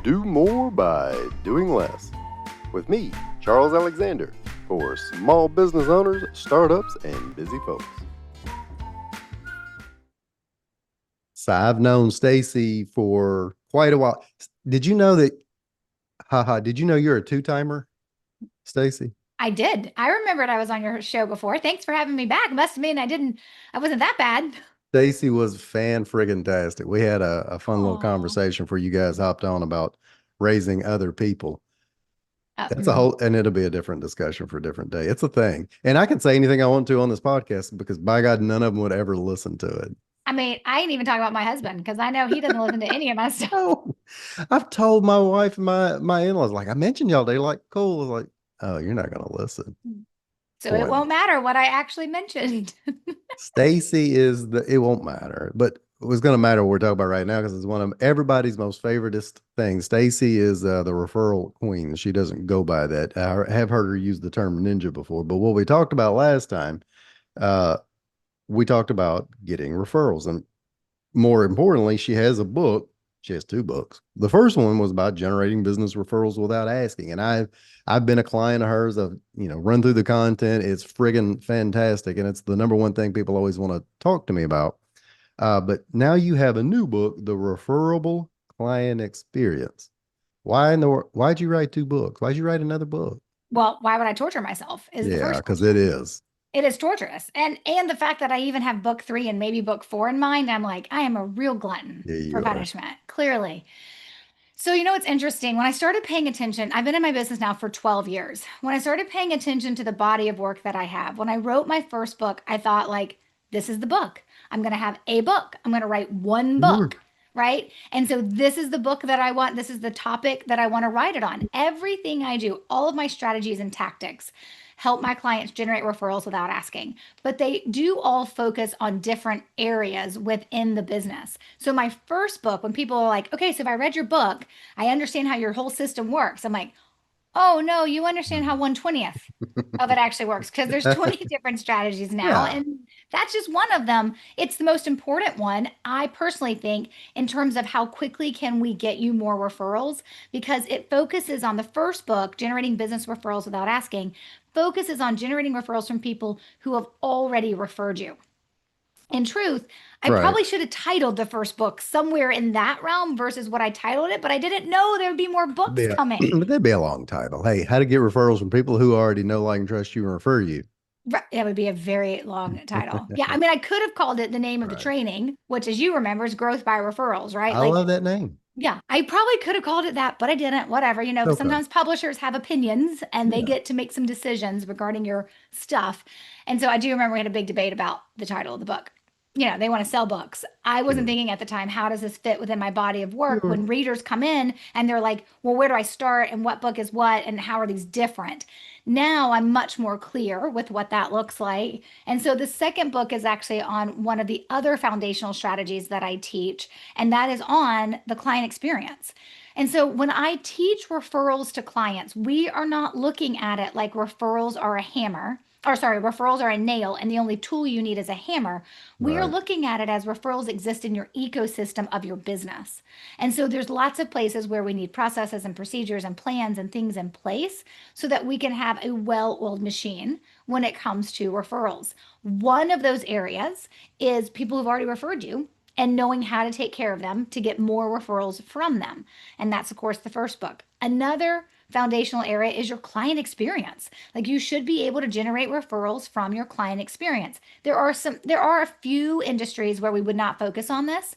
Do more by doing less. With me, Charles Alexander, for small business owners, startups, and busy folks. So I've known Stacey for quite a while. Did you know that? Haha, did you know you're a two-timer, Stacey? I did. I remembered I was on your show before. Thanks for having me back. Must mean I wasn't that bad. Stacey was fan friggin' tastic. We had a fun little Oh, conversation before you guys hopped on about raising other people. That's a whole, and it'll be a different discussion for a different day. It's a thing. And I can say anything I want to on this podcast because by God, none of them would ever listen to it. I mean, I ain't even talking about my husband because I know he doesn't listen to any of my stuff. Oh, I've told my wife and my in-laws, like, I mentioned y'all, they're like, cool. I was like, oh, you're not gonna listen. So it Boy, won't matter what I actually mentioned. Stacy is it won't matter, but it was gonna matter what we're talking about right now because it's one of everybody's most favoriteest things. Stacy is the referral queen. She doesn't go by that. I have heard her use the term ninja before, but what we talked about last time, uh, we talked about getting referrals. And more importantly, she has a book. She has two books. The first one was about generating business referrals without asking. And I've been a client of hers. I've, run through the content. It's friggin' fantastic. And it's the number one thing people always want to talk to me about. But now you have a new book, The Referable Client Experience. Why'd you write two books? Why'd you write another book? Well, why would I torture myself is the Yeah, first because it question. is. It is torturous. And the fact that I even have book 3 and maybe book 4 in mind, I'm like, I am a real glutton Yeah, for you are. punishment, clearly. So, what's interesting? When I started paying attention, I've been in my business now for 12 years. When I started paying attention to the body of work that I have, when I wrote my first book, I thought, like, this is the book. I'm going to have a book. I'm going to write one Sure. book, right? And so, this is the book that I want. This is the topic that I want to write it on. Everything I do, all of my strategies and tactics help my clients generate referrals without asking, but they do all focus on different areas within the business. So, my first book, when people are like, okay, so if I read your book, I understand how your whole system works. I'm like, oh no, you understand how 1/20th of it actually works because there's 20 different strategies now. Yeah. And that's just one of them. It's the most important one, I personally think, in terms of how quickly can we get you more referrals, because it focuses on the first book, generating business referrals without asking, focuses on generating referrals from people who have already referred you. In truth, I Right. probably should have titled the first book somewhere in that realm versus what I titled it, but I didn't know there would be more books coming. But that'd be a long title. Hey, how to get referrals from people who already know, like, and trust you and refer you. Right, that would be a very long title. Yeah, I mean, I could have called it the name of the Right. training, which, as you remember, is growth by referrals, right? I Like, love that name. yeah, I probably could have called it that, but I didn't. Whatever, Okay. sometimes publishers have opinions and they Yeah. get to make some decisions regarding your stuff. And so I do remember we had a big debate about the title of the book. They want to sell books. I wasn't Sure. thinking at the time, how does this fit within my body of work Sure. when readers come in and they're like, well, where do I start and what book is what and how are these different? Now I'm much more clear with what that looks like. And so the second book is actually on one of the other foundational strategies that I teach, and that is on the client experience. And so when I teach referrals to clients, we are not looking at it like referrals are a hammer, or sorry, referrals are a nail, and the only tool you need is a hammer. We are Right. looking at it as referrals exist in your ecosystem of your business. And so there's lots of places where we need processes and procedures and plans and things in place so that we can have a well-oiled machine when it comes to referrals. One of those areas is people who've already referred you and knowing how to take care of them to get more referrals from them. And that's, of course, the first book. Another foundational area is your client experience. Like, you should be able to generate referrals from your client experience. There are a few industries where we would not focus on this,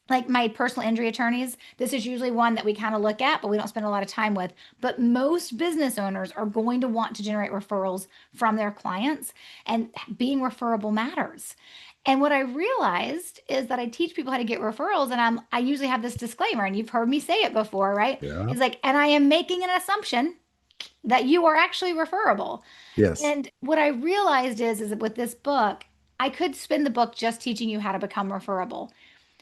like my personal injury attorneys. This is usually one that we kind of look at, but we don't spend a lot of time with. But most business owners are going to want to generate referrals from their clients, and being referable matters. And what I realized is that I teach people how to get referrals, and I usually have this disclaimer, and you've heard me say it before, right? Yeah. It's like, and I am making an assumption that you are actually referable. Yes. And what I realized is that with this book, I could spend the book just teaching you how to become referable.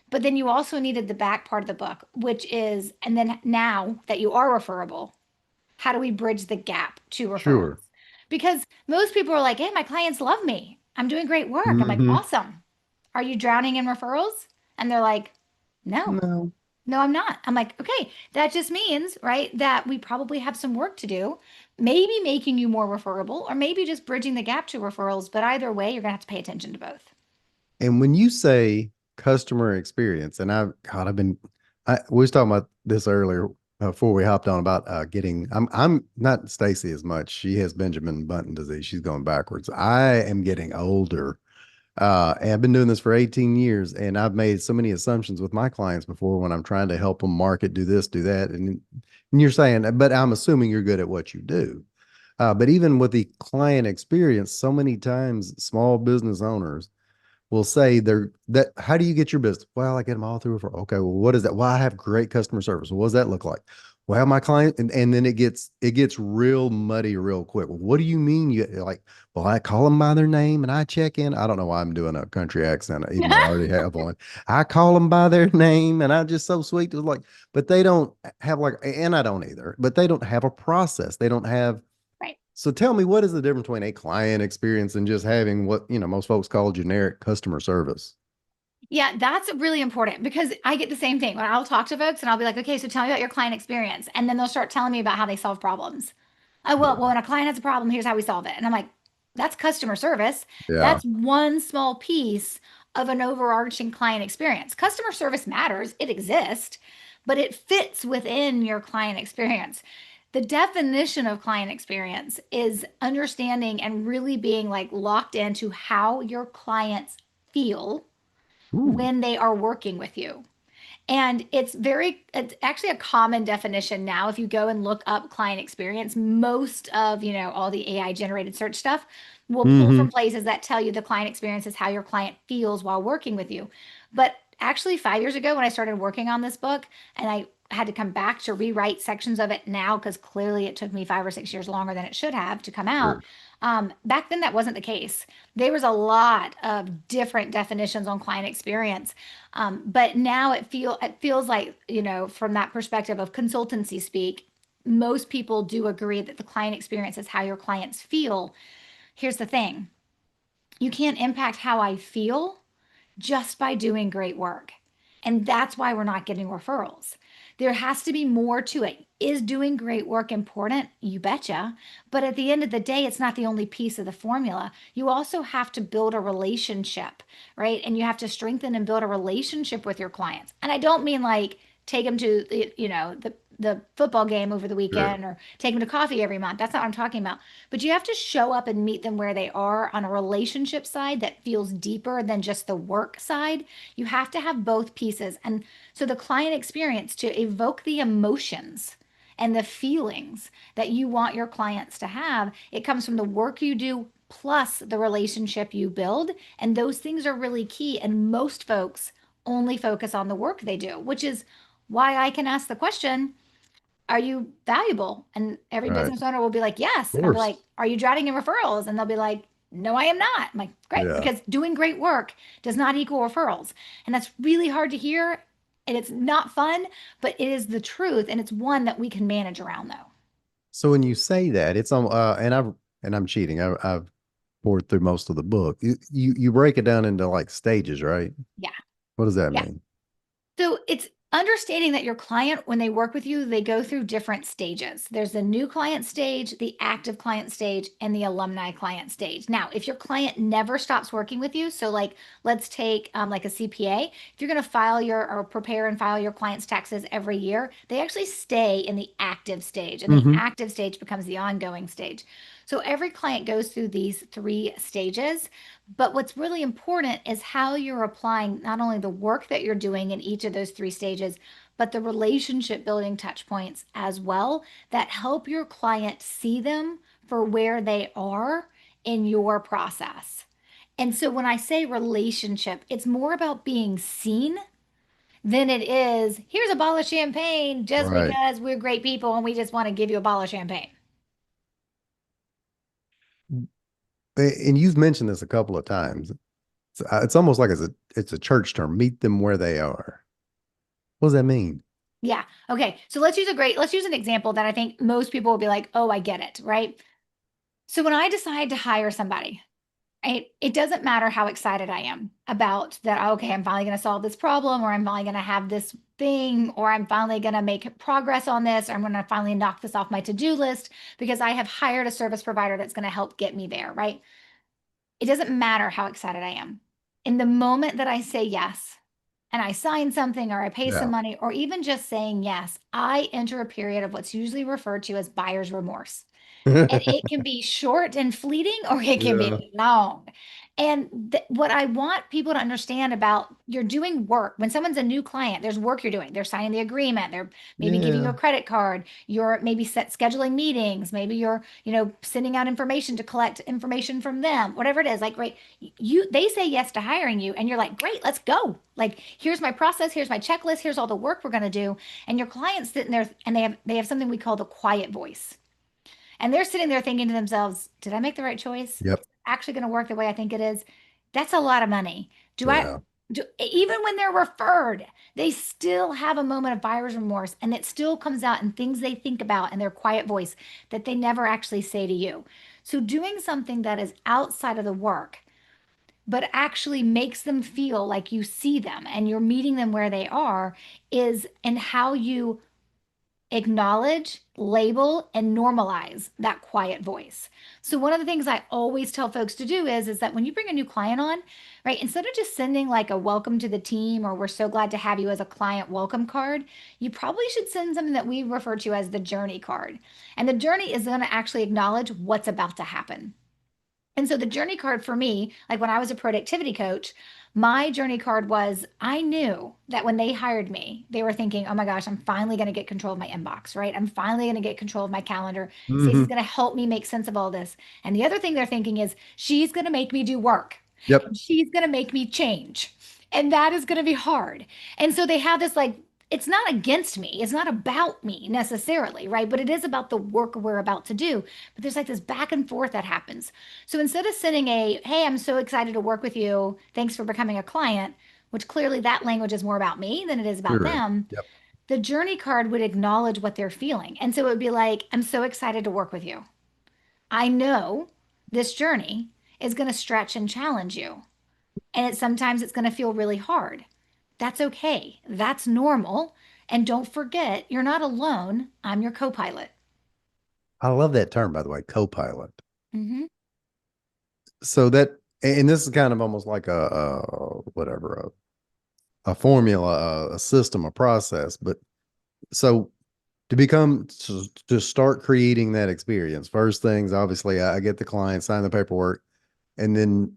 But then you also needed the back part of the book, which is, and then now that you are referable, how do we bridge the gap to referrals? Sure. Because most people are like, hey, my clients love me. I'm doing great work. I'm like, Hmm. awesome. Are you drowning in referrals? And they're like, no. No. No, I'm not. I'm like, okay, that just means, right, that we probably have some work to do, maybe making you more referable or maybe just bridging the gap to referrals. But either way, you're going to have to pay attention to both. And when you say customer experience, and I've been, we was talking about this earlier before we hopped on about getting. I'm not Stacy as much. She has Benjamin Button disease. She's going backwards. I am getting older. And I've been doing this for 18 years, and I've made so many assumptions with my clients before when I'm trying to help them market, do this, do that, and you're saying, but I'm assuming you're good at what you do. But even with the client experience, so many times small business owners will say they're that how do you get your business? Well, I get them all through referral. Okay, well, what is that? Well, I have great customer service. Well, what does that look like? Well, my client, and then it gets real muddy real quick. What do you mean? You like, well, I call them by their name and I check in. I don't know why I'm doing a country accent, even though I already have one. I call them by their name and I'm just so sweet. To like, but they don't have like, and I don't either, but they don't have a process. They don't have Right. so tell me, what is the difference between a client experience and just having what, most folks call generic customer service? Yeah, that's really important because I get the same thing when I'll talk to folks and I'll be like, okay, so tell me about your client experience. And then they'll start telling me about how they solve problems. Oh, well, Yeah. when a client has a problem, here's how we solve it. And I'm like, that's customer service. Yeah. That's one small piece of an overarching client experience. Customer service matters, it exists, but it fits within your client experience. The definition of client experience is understanding and really being like locked into how your clients feel Ooh. when they are working with you. And it's actually a common definition now. If you go and look up client experience, most of, all the AI generated search stuff will pull Mm-hmm. from places that tell you the client experience is how your client feels while working with you. But actually, 5 years ago, when I started working on this book, and I had to come back to rewrite sections of it now, because clearly it took me 5 or 6 years longer than it should have to come out. Sure. Back then, that wasn't the case. There was a lot of different definitions on client experience, but now it feels like, from that perspective of consultancy speak, most people do agree that the client experience is how your clients feel. Here's the thing: you can't impact how I feel just by doing great work. And that's why we're not getting referrals. There has to be more to it. Is doing great work important? You betcha. But at the end of the day, it's not the only piece of the formula. You also have to build a relationship, right? And you have to strengthen and build a relationship with your clients. And I don't mean like take them to the football game over the Sure. weekend or take them to coffee every month. That's not what I'm talking about. But you have to show up and meet them where they are on a relationship side that feels deeper than just the work side. You have to have both pieces. And so the client experience to evoke the emotions and the feelings that you want your clients to have, it comes from the work you do plus the relationship you build. And those things are really key. And most folks only focus on the work they do, which is why I can ask the question, are you valuable? And every Right. business owner will be like, yes. Of And I'll be course. like, are you drowning in referrals? And they'll be like, no, I am not. I'm like, great, Yeah. because doing great work does not equal referrals. And that's really hard to hear. And it's not fun, but it is the truth. And it's one that we can manage around, though. So when you say that, it's on, and I'm cheating. I've poured through most of the book. You break it down into like stages, right? Yeah. What does that Yeah. mean? So it's understanding that your client, when they work with you, they go through different stages. There's the new client stage, the active client stage, and the alumni client stage. Now, if your client never stops working with you, so like let's take like a CPA, if you're going to file your or prepare and file your client's taxes every year, they actually stay in the active stage, and the Mm-hmm. active stage becomes the ongoing stage. So every client goes through these three stages. But what's really important is how you're applying not only the work that you're doing in each of those three stages, but the relationship building touch points as well that help your client see them for where they are in your process. And so when I say relationship, it's more about being seen than it is, here's a bottle of champagne just Right. because we're great people and we just want to give you a bottle of champagne. And you've mentioned this a couple of times. It's almost like it's a church term. Meet them where they are. What does that mean? Yeah. Okay. So let's use an example that I think most people will be like, oh, I get it. Right. So when I decide to hire somebody, right, it doesn't matter how excited I am about that. Okay, I'm finally going to solve this problem or I'm finally going to have this thing, or I'm finally going to make progress on this, or I'm going to finally knock this off my to-do list because I have hired a service provider that's going to help get me there, right? It doesn't matter how excited I am. In the moment that I say yes, and I sign something or I pay some Yeah. money, or even just saying yes, I enter a period of what's usually referred to as buyer's remorse. And it can be short and fleeting, or it can Yeah. be long. And what I want people to understand about, you're doing work. When someone's a new client, there's work you're doing. They're signing the agreement. They're maybe giving you Yeah. a credit card. You're maybe scheduling meetings. Maybe you're, sending out information to collect information from them. Whatever it is, like, right, they say yes to hiring you, and you're like, great, let's go. Like, here's my process. Here's my checklist. Here's all the work we're going to do. And your client's sitting there, and they have something we call the quiet voice. And they're sitting there thinking to themselves, did I make the right choice? Is Yep. it actually going to work the way I think it is? That's a lot of money. Do I Yeah. even when they're referred, they still have a moment of buyer's remorse, and it still comes out in things they think about in their quiet voice that they never actually say to you. So doing something that is outside of the work, but actually makes them feel like you see them and you're meeting them where they are, is in how you acknowledge, label, and normalize that quiet voice. So one of the things I always tell folks to do is that when you bring a new client on, right, instead of just sending like a welcome to the team or we're so glad to have you as a client welcome card, you probably should send something that we refer to as the journey card. And the journey is going to actually acknowledge what's about to happen. And so the journey card for me, like when I was a productivity coach, my journey card was, I knew that when they hired me, they were thinking, oh my gosh, I'm finally going to get control of my inbox, right? I'm finally going to get control of my calendar. Stacey's Hmm. going to help me make sense of all this. And the other thing they're thinking is, she's going to make me do work, Yep. and she's going to make me change. And that is going to be hard. And so they have this like, it's not against me. It's not about me necessarily, right? But it is about the work we're about to do. But there's like this back and forth that happens. So instead of sending a, hey, I'm so excited to work with you, thanks for becoming a client, which clearly that language is more about me than it is about Sure. them, Yep. the journey card would acknowledge what they're feeling. And so it would be like, I'm so excited to work with you. I know this journey is going to stretch and challenge you. And sometimes it's going to feel really hard. That's okay. That's normal. And don't forget, you're not alone. I'm your co pilot. I love that term, by the way, co-pilot. Hmm. So that, and this is kind of almost like whatever, a formula, a system, a process. But so to start creating that experience, first things, obviously, I get the client, sign the paperwork, and then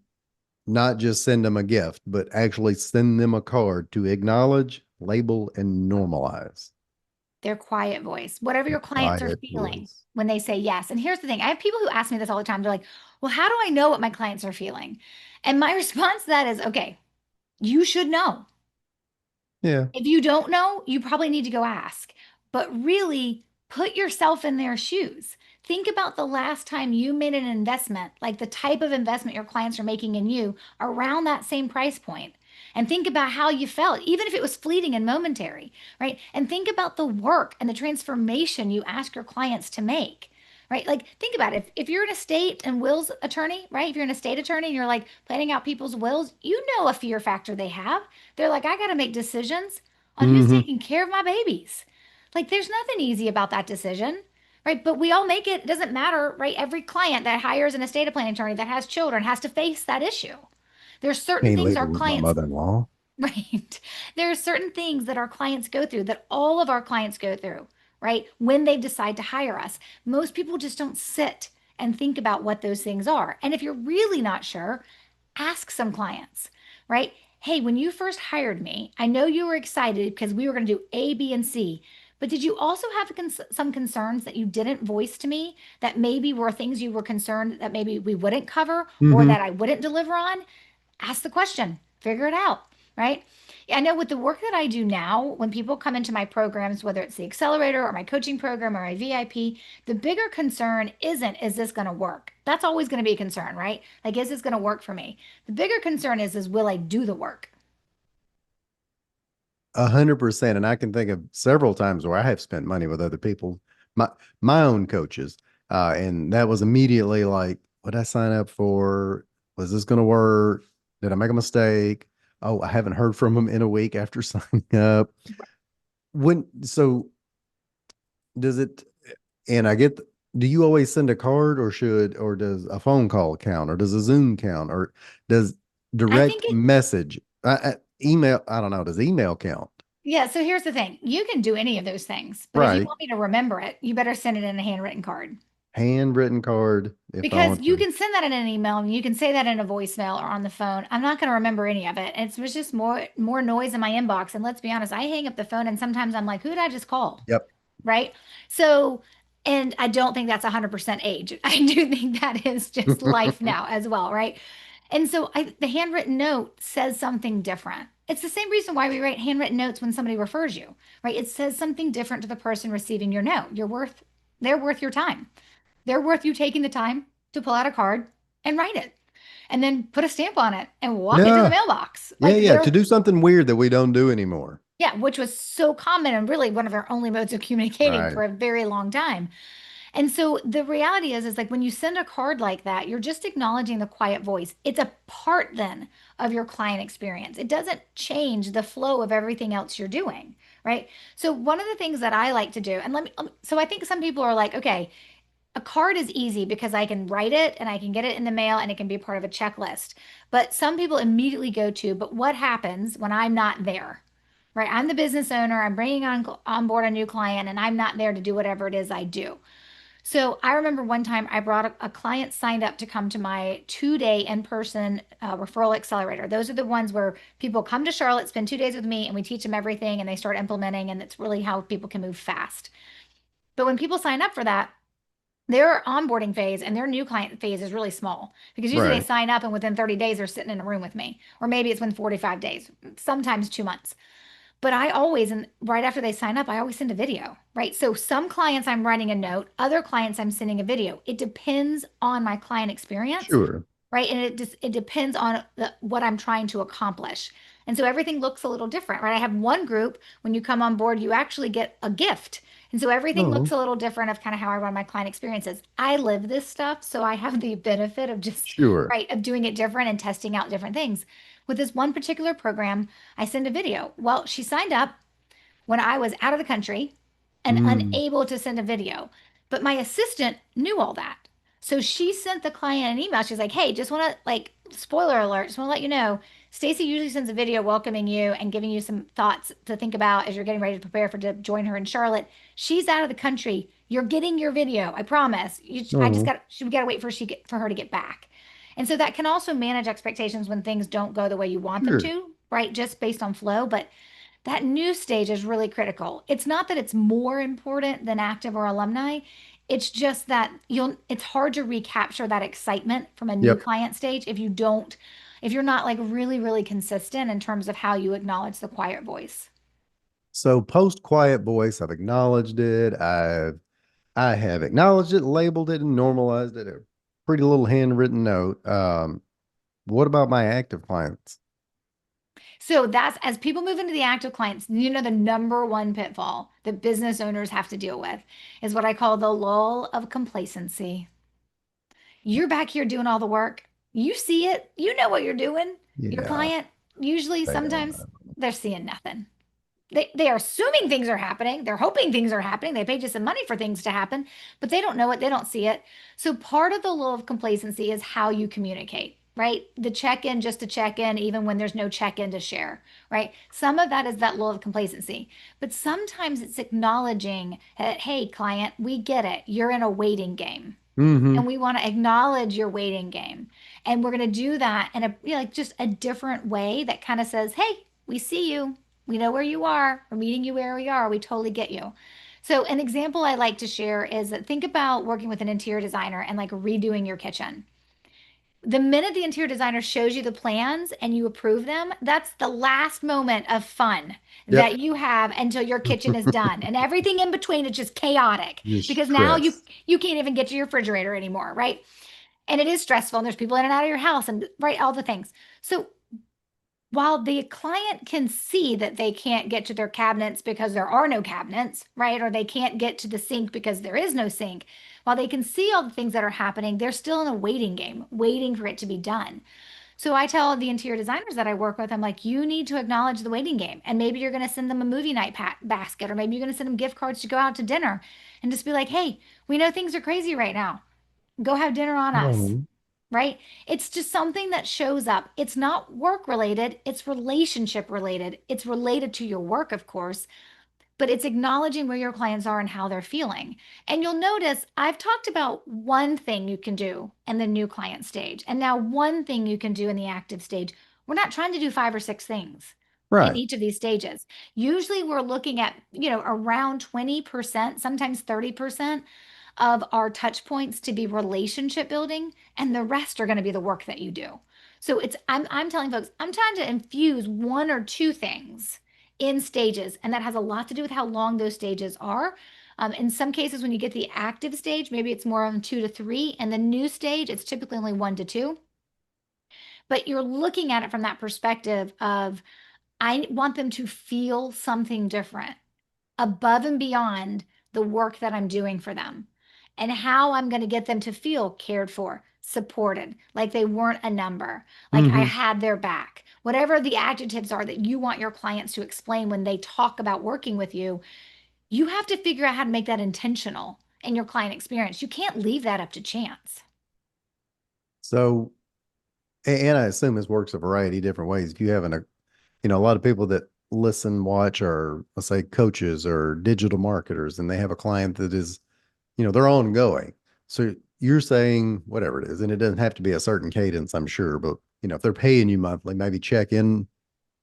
not just send them a gift, but actually send them a card to acknowledge, label, and normalize. Their quiet voice, whatever The your clients are quiet feeling voice. when they say yes. And here's the thing, I have people who ask me this all the time. They're like, well, how do I know what my clients are feeling? And my response to that is, okay, you should know. Yeah. If you don't know, you probably need to go ask. But really put yourself in their shoes. Think about the last time you made an investment, like the type of investment your clients are making in you around that same price point. And think about how you felt, even if it was fleeting and momentary, right? And think about the work and the transformation you ask your clients to make. Right? Like, think about it. If you're an estate and wills attorney, right? If you're an estate attorney and you're like planning out people's wills, you know a fear factor they have. They're like, I got to make decisions on who's Hmm. taking care of my babies. Like, there's nothing easy about that decision, right? But we all make it. It doesn't matter, right? Every client that hires an estate planning attorney that has children has to face that issue. There's certain Can't things leave it our with my clients, mother-in-law. right? There are certain things that our clients go through, that all of our clients go through, right? When they decide to hire us. Most people just don't sit and think about what those things are. And if you're really not sure, ask some clients, right? Hey, when you first hired me, I know you were excited because we were going to do A, B, and C. But did you also have some concerns that you didn't voice to me, that maybe were things you were concerned that maybe we wouldn't cover or Hmm. that I wouldn't deliver on? Ask the question, figure it out, right? I know with the work that I do now, when people come into my programs, whether it's the accelerator or my coaching program or my VIP, the bigger concern isn't, is this going to work? That's always going to be a concern, right? Like, is this going to work for me? The bigger concern is will I do the work? 100%. And I can think of several times where I have spent money with other people, my my own coaches. And that was immediately like, what did I sign up for? Was this going to work? Did I make a mistake? Oh, I haven't heard from them in a week after signing up. so does it, and I get, do you always send a card or or does a phone call count or does a Zoom count or does I think direct it, message, email, I don't know, does email count? yeah, so here's the thing. You can do any of those things, but if you Right. want me to remember it, you better send it in a handwritten card. Handwritten card if I Because want you to. can send that in an email and you can say that in a voicemail or on the phone. I'm not going to remember any of it. It was just more noise in my inbox. And let's be honest, I hang up the phone and sometimes I'm like, who did I just call? Yep. Right? So, and I don't think that's 100% age. I do think that is just life now as well, right? And so the handwritten note says something different. It's the same reason why we write handwritten notes when somebody refers you, right? It says something different to the person receiving your note. They're worth your time. They're worth you taking the time to pull out a card and write it and then put a stamp on it and walk it to the Yeah. mailbox. Yeah. Like Yeah. To they're, do something weird that we don't do anymore. yeah, which was so common and really one of our only modes of communicating Right. for a very long time. And so the reality is like when you send a card like that, you're just acknowledging the quiet voice. It's a part then of your client experience. It doesn't change the flow of everything else you're doing, right? So one of the things that I like to do, and so I think some people are like, okay, a card is easy because I can write it and I can get it in the mail and it can be part of a checklist. But some people immediately go to, but what happens when I'm not there? Right? I'm the business owner. I'm bringing on board a new client and I'm not there to do whatever it is I do. So I remember one time I brought a client signed up to come to my 2-day in-person referral accelerator. Those are the ones where people come to Charlotte, spend 2 days with me, and we teach them everything and they start implementing. And it's really how people can move fast. But when people sign up for that, their onboarding phase and their new client phase is really small because usually they Right. sign up and within 30 days they're sitting in a room with me, or maybe it's within 45 days, sometimes 2 months. But I always, and right after they sign up, I always send a video, right? So some clients I'm writing a note, other clients I'm sending a video. It depends on my client experience, Sure. right? And it depends on what I'm trying to accomplish. And so everything looks a little different, right? I have one group, when you come on board, you actually get a gift. And so everything looks Oh, a little different of kind of how I run my client experiences. I live this stuff, so I have the benefit of just, sure. right, of doing it different and testing out different things. With this one particular program, I send a video. Well, she signed up when I was out of the country and Mm. unable to send a video. But my assistant knew all that. So she sent the client an email. She's like, hey, just want to, like, spoiler alert, just want to let you know, Stacey usually sends a video welcoming you and giving you some thoughts to think about as you're getting ready to prepare for to join her in Charlotte. She's out of the country. You're getting your video. I promise. I just Oh, got we got to wait for her to get back. And so that can also manage expectations when things don't go the way you want them sure. to, right? Just based on flow. But that new stage is really critical. It's not that it's more important than active or alumni. It's just that it's hard to recapture that excitement from a new Yep. client stage if you're not like really, really consistent in terms of how you acknowledge the quiet voice. So post quiet voice, I've acknowledged it. I have acknowledged it, labeled it, and normalized it. A pretty little handwritten note. What about my active clients? So that's as people move into the active clients, the number one pitfall that business owners have to deal with is what I call the lull of complacency. You're back here doing all the work. You see it. You know what you're doing. Your Yeah, client, usually, they don't sometimes know. they're seeing nothing. They are assuming things are happening. They're hoping things are happening. They paid you some money for things to happen, but they don't know it. They don't see it. So part of the lull of complacency is how you communicate, right? The check-in just to check in, even when there's no check-in to share, right? Some of that is that lull of complacency, but sometimes it's acknowledging that, hey, client, we get it. You're in a waiting game. And Mm-hmm. we want to acknowledge your waiting game. And we're going to do that in like just a different way that kind of says, hey, we see you. We know where you are. We're meeting you where we are. We totally get you. So, an example I like to share is that think about working with an interior designer and like redoing your kitchen. The minute the interior designer shows you the plans and you approve them, that's the last moment of fun Yep. that you have until your kitchen is done. And everything in between is just chaotic Just because now you stress. you can't even get to your refrigerator anymore, right? And it is stressful and there's people in and out of your house and right all the things. So while the client can see that they can't get to their cabinets because there are no cabinets, right? Or they can't get to the sink because there is no sink, while they can see all the things that are happening, they're still in a waiting game, waiting for it to be done. So I tell the interior designers that I work with, I'm like, you need to acknowledge the waiting game. And maybe you're going to send them a movie night basket, or maybe you're going to send them gift cards to go out to dinner and just be like, hey, we know things are crazy right now. Go have dinner on us, Mhm. right? It's just something that shows up. It's not work related, it's relationship related. It's related to your work, of course, but it's acknowledging where your clients are and how they're feeling. And you'll notice I've talked about one thing you can do in the new client stage, and now one thing you can do in the active stage. We're not trying to do five or six things in Right. each of these stages. Usually we're looking at, around 20%, sometimes 30% of our touch points to be relationship building, and the rest are going to be the work that you do. So I'm telling folks, I'm trying to infuse one or two things in stages, and that has a lot to do with how long those stages are. In some cases, when you get the active stage, maybe it's more on 2 to 3, and the new stage, it's typically only 1 to 2. But you're looking at it from that perspective of I want them to feel something different above and beyond the work that I'm doing for them, and how I'm going to get them to feel cared for, supported, like they weren't a number, like I Hmm. had their back. Whatever the adjectives are that you want your clients to explain when they talk about working with you, you have to figure out how to make that intentional in your client experience. You can't leave that up to chance. So, and I assume this works a variety of different ways. If you have a lot of people that listen, watch, or let's say coaches or digital marketers, and they have a client that is, they're ongoing. So you're saying whatever it is, and it doesn't have to be a certain cadence, I'm sure, but if they're paying you monthly, maybe check in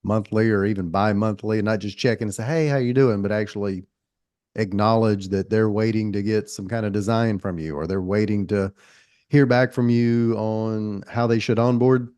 monthly or even bi-monthly, and not just check in and say, hey, how you doing, but actually acknowledge that they're waiting to get some kind of design from you, or they're waiting to hear back from you on how they should onboard,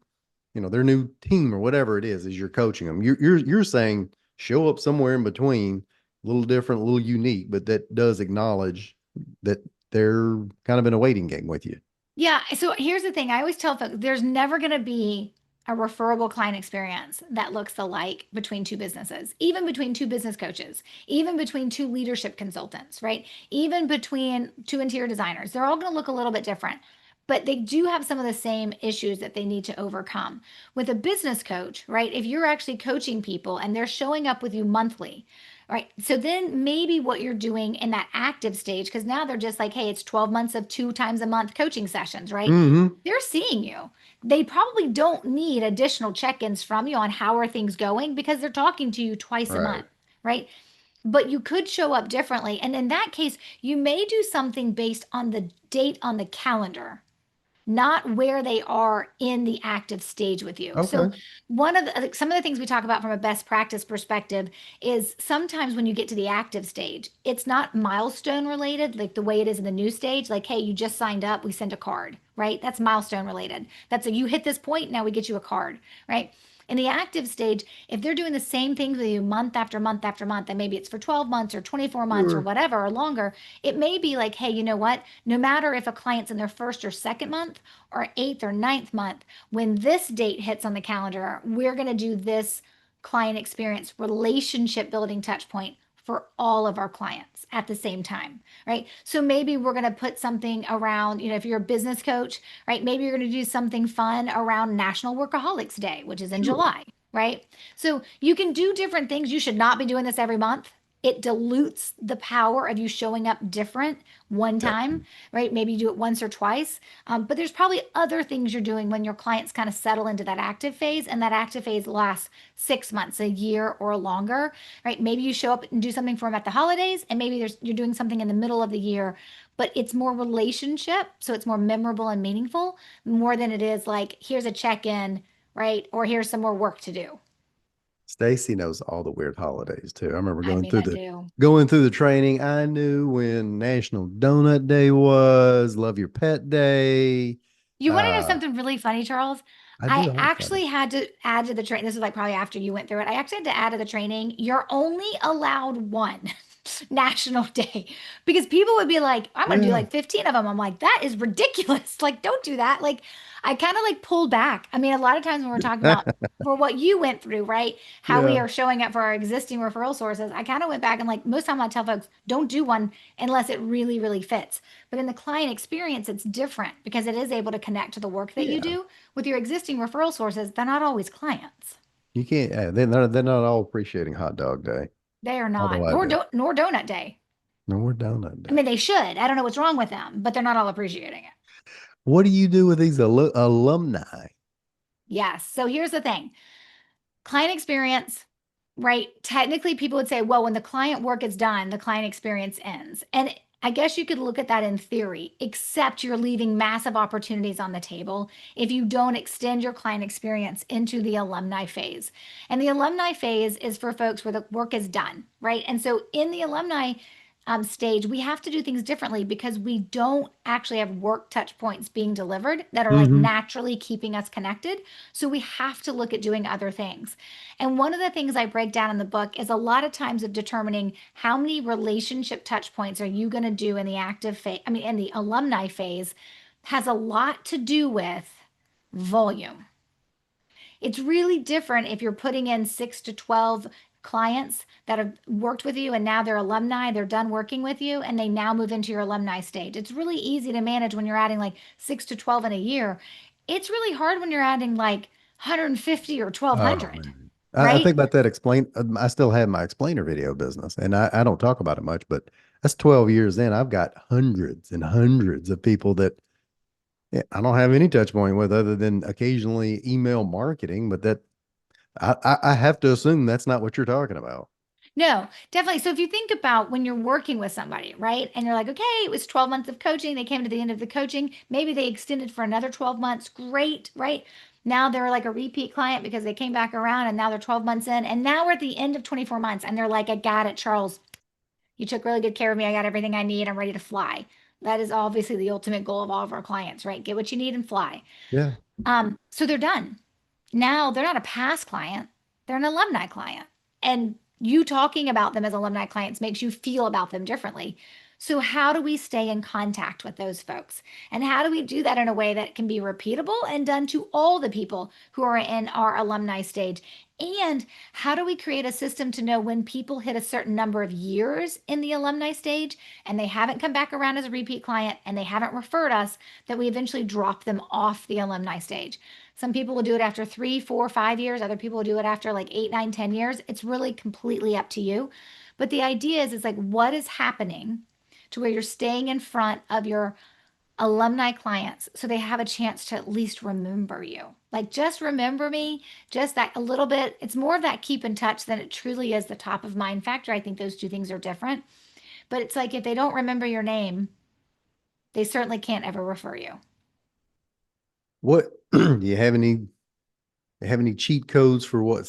their new team or whatever it is as you're coaching them. You're saying show up somewhere in between, a little different, a little unique, but that does acknowledge that they're kind of in a waiting game with you. Yeah. So here's the thing. I always tell folks there's never going to be a referable client experience that looks alike between two businesses, even between two business coaches, even between two leadership consultants, right? Even between two interior designers. They're all going to look a little bit different, but they do have some of the same issues that they need to overcome. With a business coach, right? If you're actually coaching people and they're showing up with you monthly, right? So then maybe what you're doing in that active stage, because now they're just like, hey, it's 12 months of 2 times a month coaching sessions, right? Mm-hmm. They're seeing you. They probably don't need additional check ins from you on how are things going because they're talking to you twice a Right. month, right? But you could show up differently. And in that case, you may do something based on the date on the calendar, not where they are in the active stage with you. So Okay. one of the some of the things we talk about from a best practice perspective is sometimes when you get to the active stage, it's not milestone related like the way it is in the new stage, like hey, you just signed up, we send a card, right? That's milestone related. That's a you hit this point, now we get you a card, right? In the active stage, if they're doing the same things with you month after month after month, and maybe it's for 12 months or 24 months or Sure. whatever or longer, it may be like, hey, you know what? No matter if a client's in their first or second month or eighth or ninth month, when this date hits on the calendar, we're going to do this client experience relationship building touch point for all of our clients at the same time, right? So maybe we're going to put something around, if you're a business coach, right? Maybe you're going to do something fun around National Workaholics Day, which is in Sure. July, right? So you can do different things. You should not be doing this every month. It dilutes the power of you showing up different one Yep. time, right? Maybe you do it once or twice. But there's probably other things you're doing when your clients kind of settle into that active phase, and that active phase lasts 6 months, a year, or longer, right? Maybe you show up and do something for them at the holidays, and maybe you're doing something in the middle of the year, but it's more relationship, so it's more memorable and meaningful, more than it is like here's a check-in, right? Or here's some more work to do. Stacy knows all the weird holidays too. I remember I going mean, through I the do. going through the training. I knew when National Donut Day was, Love Your Pet Day. You want to know Uh, something really funny, Charles? I do. I I like funny. actually had to add to the training. This is like probably after you went through it. I actually had to add to the training. You're only allowed one. national day because people would be like, I'm going to do Yeah. like 15 of them. I'm like, that is ridiculous. Like, don't do that. Like, I kind of like pulled back. I mean, a lot of times when we're talking about for what you went through, right? How we Yeah. are showing up for our existing referral sources, I kind of went back and like most time I tell folks, don't do one unless it really, really fits. But in the client experience, it's different because it is able to connect to the work that you Yeah. do with your existing referral sources. They're not always clients. You can't, they're not all appreciating hot dog day, They are although not, I do. nor donut day. No, we're down that I day. mean, they should. I don't know what's wrong with them, but they're not all appreciating it. What do you do with these alumni? Yes. So here's the thing client experience, right? Technically, people would say, well, when the client work is done, the client experience ends. And I guess you could look at that in theory, except you're leaving massive opportunities on the table if you don't extend your client experience into the alumni phase. And the alumni phase is for folks where the work is done, right? And so in the alumni stage, we have to do things differently because we don't actually have work touch points being delivered that are like Hmm. naturally keeping us connected. So we have to look at doing other things. And one of the things I break down in the book is a lot of times of determining how many relationship touch points are you going to do in the active phase, I mean, in the alumni phase, has a lot to do with volume. It's really different if you're putting in 6 to 12 clients that have worked with you and now they're alumni, they're done working with you, and they now move into your alumni stage. It's really easy to manage when you're adding like 6 to 12 in a year. It's really hard when you're adding like 150 or Oh 1200, man. I right? think about that I still have my explainer video business and I don't talk about it much, but that's 12 years in. I've got hundreds and hundreds of people that, yeah, I don't have any touch point with other than occasionally email marketing, but that I have to assume that's not what you're talking about. No, definitely. So if you think about when you're working with somebody, right? And you're like, okay, it was 12 months of coaching. They came to the end of the coaching. Maybe they extended for another 12 months. Great, right? Now they're like a repeat client because they came back around and now they're 12 months in. And now we're at the end of 24 months and they're like, I got it, Charles. You took really good care of me. I got everything I need. I'm ready to fly. That is obviously the ultimate goal of all of our clients, right? Get what you need and fly. Yeah. So they're done. Now they're not a past client, they're an alumni client. And you talking about them as alumni clients makes you feel about them differently. So, how do we stay in contact with those folks? And how do we do that in a way that can be repeatable and done to all the people who are in our alumni stage? And how do we create a system to know when people hit a certain number of years in the alumni stage and they haven't come back around as a repeat client and they haven't referred us, that we eventually drop them off the alumni stage? Some people will do it after 3, 4, 5 years. Other people will do it after like 8, 9, 10 years. It's really completely up to you. But the idea is, like, what is happening to where you're staying in front of your alumni clients so they have a chance to at least remember you. Like, just remember me, just that a little bit. It's more of that keep in touch than it truly is the top of mind factor. I think those two things are different. But it's like if they don't remember your name, they certainly can't ever refer you. What do you have any cheat codes for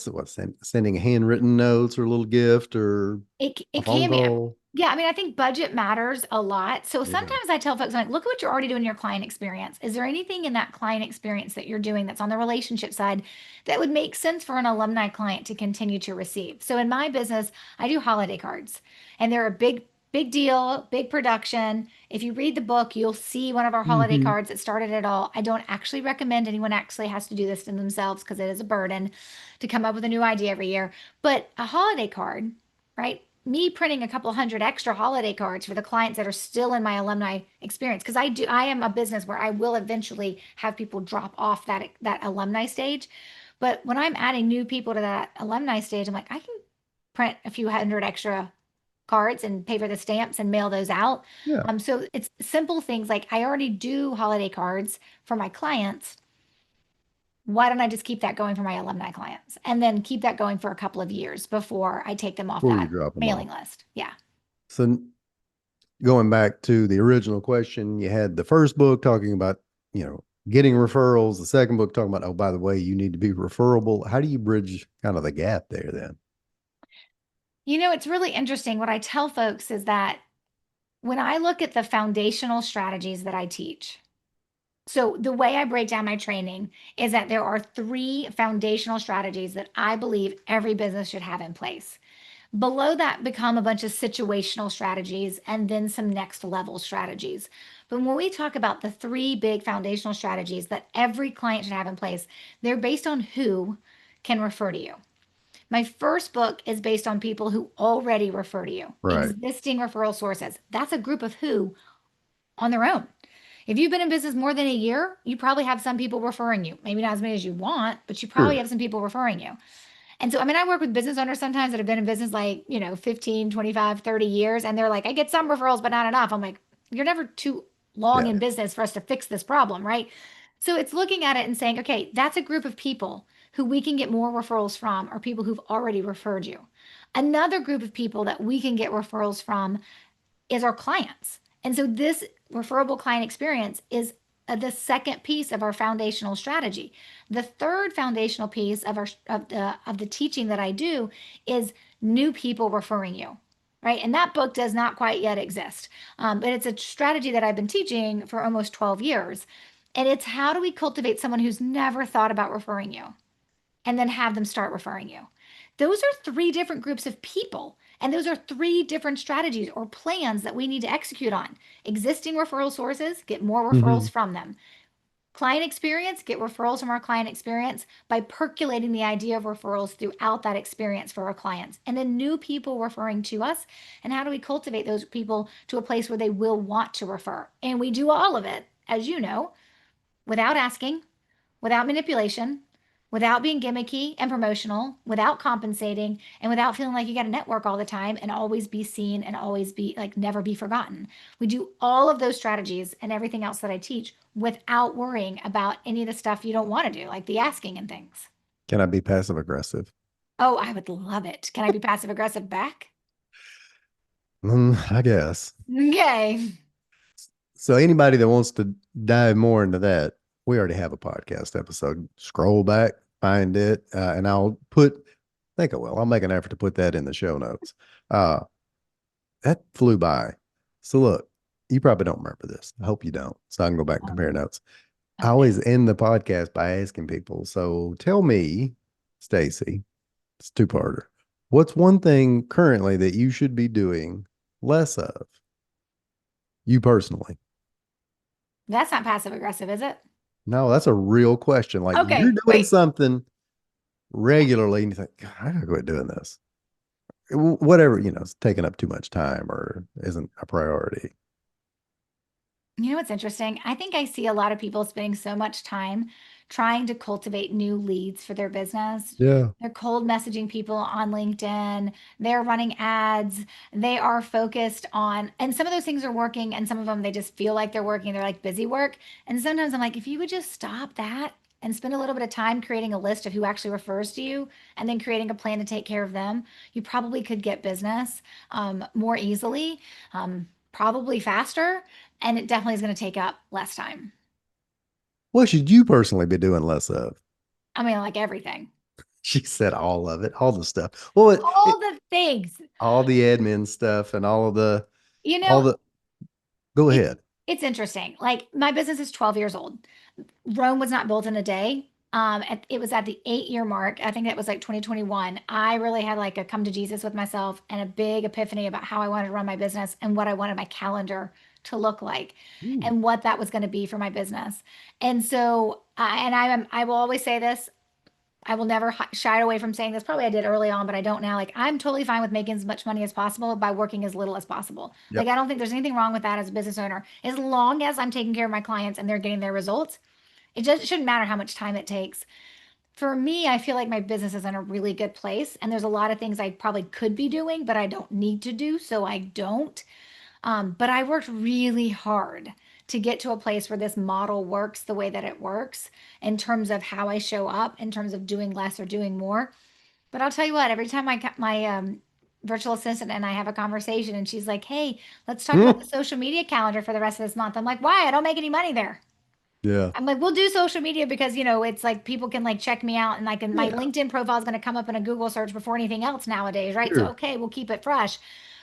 sending handwritten notes or a little gift or a It phone can be. call? Yeah, I mean, I think budget matters a lot. So Yeah. sometimes I tell folks, I'm like, look at what you're already doing in your client experience. Is there anything in that client experience that you're doing that's on the relationship side that would make sense for an alumni client to continue to receive? So in my business, I do holiday cards, and they're a big deal, big production. If you read the book, you'll see one of our holiday Hmm. cards that started it all. I don't actually recommend anyone actually has to do this to themselves because it is a burden to come up with a new idea every year. But a holiday card, right? Me printing a couple hundred extra holiday cards for the clients that are still in my alumni experience because I am a business where I will eventually have people drop off that alumni stage. But when I'm adding new people to that alumni stage, I'm like, I can print a few hundred extra cards and pay for the stamps and mail those out. Yeah. So it's simple things like I already do holiday cards for my clients. Why don't I just keep that going for my alumni clients and then keep that going for a couple of years before I take them off Before you that drop them off. mailing list? Yeah. So going back to the original question, you had the first book talking about, getting referrals, the second book talking about, oh, by the way, you need to be referable. How do you bridge kind of the gap there then? It's really interesting. What I tell folks is that when I look at the foundational strategies that I teach, so the way I break down my training is that there are 3 foundational strategies that I believe every business should have in place. Below that become a bunch of situational strategies and then some next level strategies. But when we talk about the three big foundational strategies that every client should have in place, they're based on who can refer to you. My first book is based on people who already refer to you, Right. existing referral sources. That's a group of who on their own. If you've been in business more than a year, you probably have some people referring you. Maybe not as many as you want, but you probably Sure. have some people referring you. And so, I mean, I work with business owners sometimes that have been in business like, 15, 25, 30 years. And they're like, I get some referrals, but not enough. I'm like, you're never too long Yeah. in business for us to fix this problem, right? So it's looking at it and saying, okay, that's a group of people who we can get more referrals from are people who've already referred you. Another group of people that we can get referrals from is our clients. And so this referable client experience is the second piece of our foundational strategy. The third foundational piece of the teaching that I do is new people referring you. Right. And that book does not quite yet exist. But it's a strategy that I've been teaching for almost 12 years. And it's how do we cultivate someone who's never thought about referring you and then have them start referring you? Those are three different groups of people. And those are three different strategies or plans that we need to execute on. Existing referral sources, get more Hmm. referrals from them. Client experience, get referrals from our client experience by percolating the idea of referrals throughout that experience for our clients. And then new people referring to us. And how do we cultivate those people to a place where they will want to refer? And we do all of it, as you know, without asking, without manipulation, without being gimmicky and promotional, without compensating, and without feeling like you got to network all the time and always be seen and always be like never be forgotten. We do all of those strategies and everything else that I teach without worrying about any of the stuff you don't want to do, like the asking and things. Can I be passive aggressive? Oh, I would love it. Can I be passive aggressive back? I guess. Okay. So anybody that wants to dive more into that, we already have a podcast episode. Scroll back, find it, and I'll put. Think I will. I'll make an effort to put that in the show notes. Uh, that flew by. So look, you probably don't remember this. I hope you don't. So I can go back and Oh, compare notes. I oh no. always end the podcast by asking people. So tell me, Stacey, it's two-parter. What's one thing currently that you should be doing less of, you personally? That's not passive aggressive, is it? No, that's a real question. Like you're Okay, doing wait. something regularly and you think, God, I gotta quit doing this. Whatever, it's taking up too much time or isn't a priority. You know what's interesting? I think I see a lot of people spending so much time trying to cultivate new leads for their business. Yeah. They're cold messaging people on LinkedIn. They're running ads. They are focused on, and some of those things are working, and some of them they just feel like they're working. They're like busy work. And sometimes I'm like, if you would just stop that and spend a little bit of time creating a list of who actually refers to you and then creating a plan to take care of them, you probably could get business more easily, probably faster, and it definitely is going to take up less time. What should you personally be doing less of? I mean, like everything, She said all of it, all the stuff. Well, all the things. all the admin stuff and You all know, the, go it's ahead. it's interesting. Like my business is 12 years old. Rome was not built in a day. It was at the 8 year mark. I think it was like 2021. I really had like a come to Jesus with myself and a big epiphany about how I wanted to run my business and what I wanted my calendar to look like Ooh, and what that was going to be for my business. And so, I will always say this. I will never shy away from saying this. Probably I did early on, but I don't now. Like, I'm totally fine with making as much money as possible by working as little as possible. Like, yep. I don't think there's anything wrong with that as a business owner. As long as I'm taking care of my clients and they're getting their results, it just shouldn't matter how much time it takes. For me, I feel like my business is in a really good place, and there's a lot of things I probably could be doing, but I don't need to do, so I don't. But I worked really hard to get to a place where this model works the way that it works in terms of how I show up, in terms of doing less or doing more. But I'll tell you what, every time my virtual assistant and I have a conversation and she's like, "Hey, let's talk about the Hmm. social media calendar for the rest of this month." I'm like, "Why? I don't make any money there." Yeah. I'm like, "We'll do social media because, it's like people can like check me out and like my Yeah. LinkedIn profile is going to come up in a Google search before anything else nowadays, right? So, Sure. okay, we'll keep it fresh."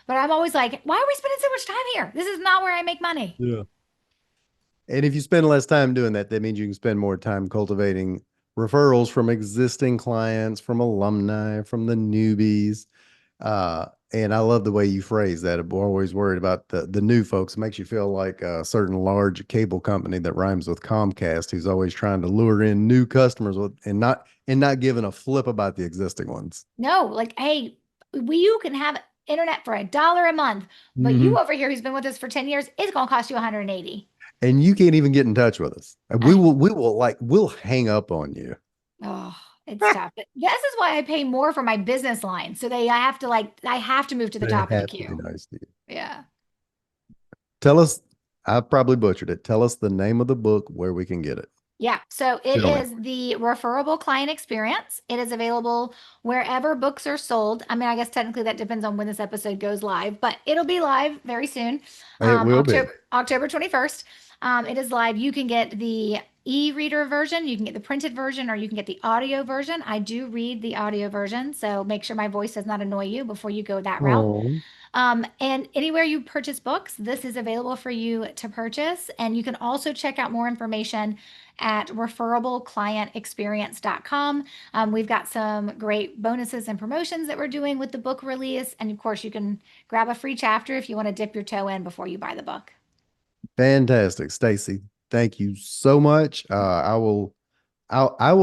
But I'm always like, "Why are we spending so much time here? This is not where I make money." Yeah. And if you spend less time doing that, that means you can spend more time cultivating referrals from existing clients, from alumni, from the newbies. And I love the way you phrase that. I'm always worried about the new folks. It makes you feel like a certain large cable company that rhymes with Comcast, who's always trying to lure in new customers and not giving a flip about the existing ones. No, like, hey, you can have internet for $1 a month, but Hmm. you over here who's been with us for 10 years, it's gonna cost you 180. And you can't even get in touch with us. And we I will we will like we'll hang up on you. Oh, it's tough. But this is why I pay more for my business line. So I have to move to the They top of the have to be queue. nice to you. Yeah. Tell us, I probably butchered it. Tell us the name of the book, where we can get it. Yeah. So it Tell me. is the Referable Client Experience. It is available wherever books are sold. I mean, I guess technically that depends on when this episode goes live, but it'll be live very soon. It will be. October 21st. It is live. You can get the e-reader version, you can get the printed version, or you can get the audio version. I do read the audio version, so make sure my voice does not annoy you before you go that route. Oh, And anywhere you purchase books, this is available for you to purchase. And you can also check out more information at referrableclientexperience.com. We've got some great bonuses and promotions that we're doing with the book release. And of course, you can grab a free chapter if you want to dip your toe in before you buy the book. fantastic, Stacy. Thank you so much. I will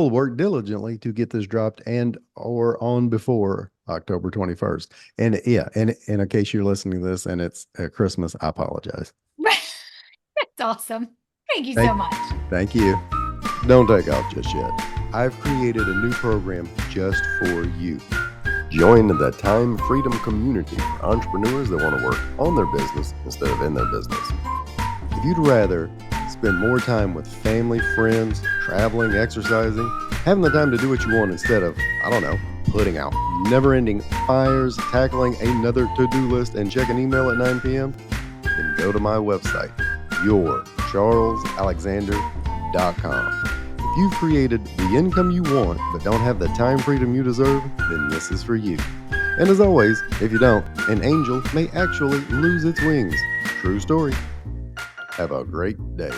work diligently to get this dropped and or on before October 21st. And yeah, and in case you're listening to this and it's Christmas, I apologize. That's awesome. Thank you Thank, so much. thank you. Don't take off just yet. I've created a new program just for you. Join the Time Freedom community for entrepreneurs that want to work on their business instead of in their business. If you'd rather spend more time with family, friends, traveling, exercising, having the time to do what you want instead of, I don't know, putting out never-ending fires, tackling another to-do list, and checking email at 9 p.m., then go to my website, yourcharlesalexander.com. If you've created the income you want but don't have the time freedom you deserve, then this is for you. And as always, if you don't, an angel may actually lose its wings. True story. Have a great day.